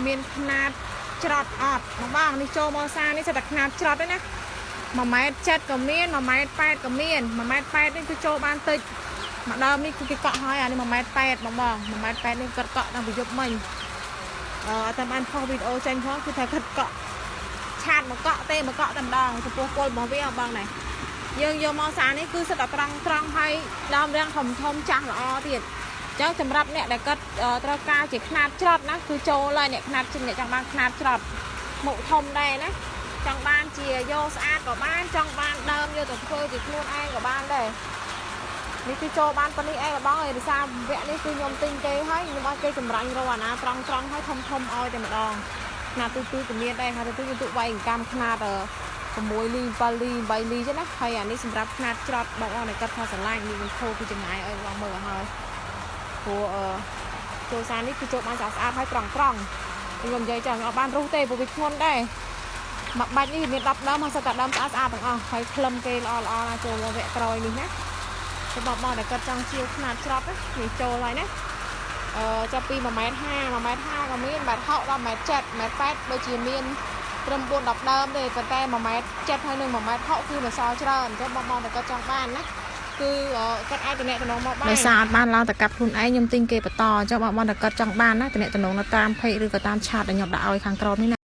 មានຂណាតច្រត់អត់បងនេះចូលមកសានេះសិតតែຂណាតច្រត់ទេណា1.7 ម៉ែត្រក៏មាន1.8 ម៉ែត្រក៏មាន1.8 ម៉ែត្រនេះគឺចូលបានតិចម្ដងនេះគឺគេកក់ហើយអានេះ1.8 ម៉ែត្របង1.8 ម៉ែត្រនេះគាត់កក់ដល់ប្រយុទ្ធមិញអត់តាមបានផុសវីដេអូចេញផងគឺថាគាត់កក់ឆាតមកកក់ទេមកកក់តែម្ដងចំពោះពលរបស់វាបងណែយើងយកមកសានេះគឺសិតតែត្រង់ហើយដើមរាំងធំចាស់ល្អទៀតចឹងសម្រាប់អ្នកដែលគាត់ត្រូវការជាຂណាតច្រត់ណាគឺចូលហើយអ្នកຂណាតជិះអ្នកចង់បានຂណាតច្រត់មុខធំដែរណាចង់បានជាយកស្អាតក៏បានចង់បានដើមយកទៅធ្វើជាខ្លួនឯងក៏បានដែរនេះគឺចូលបានប៉ុណ្នេះឯងបងអើយដោយសារវគ្គនេះគឺខ្ញុំទិញគេហើយខ្ញុំឲ្យគេចម្រាញ់រកអាណាត្រង់ហើយធំឲ្យតែម្ដងຂណាតទូក៏មានដែរហើយទូទៅវាយកម្មຂណាត6 លី 7 លី 8 លីចឹងណាហើយអានេះសម្រាប់ຂណាតច្រត់បងអូនឲ្យគាត់ថាស្រឡាញ់នេះវាខូពីចម្ងាយឲ្យបងមើលឲ្យហើយព្រោះចូលសានេះគឺចូលបានស្អាតហើយត្រង់ខ្ញុំនិយាយចឹងអត់បានរុះទេព្រោះវាធ្ងន់ដែរមកបាច់នេះមាន10ដើមហើយសិតតែដើមស្អាតទាំងអស់ហើយក្លឹមគេល្អណាចូលមកវគ្គក្រោយនេះណាទៅបងតែគាត់ចង់ជាវຂណាតច្រត់នេះចូលហើយណាចាប់ពី1.5 ម៉ែត្រ1.5 ម៉ែត្រក៏មាន1.6 ដល់1.7 1.8ដូចជាមានត្រឹម4 10ដើមទេប៉ុន្តែ1.7 ម៉ែត្រហើយនឹង1.6 ម៉ែត្រគឺនៅសល់ច្រើនអញ្ចឹងបងតែគាត់ចង់បានណាគឺគាត់អាចតំណតំណងមកបានដោយសារអត់បានឡើងទៅកាប់ខ្លួនឯងខ្ញុំទិញគេបន្តអញ្ចឹងបងតែគាត់ចង់បានណាតំណតំណងនៅតាមเพจឬក៏តាមឆាតដែលខ្ញុំដាក់ឲ្យខាងក្រោមនេះណា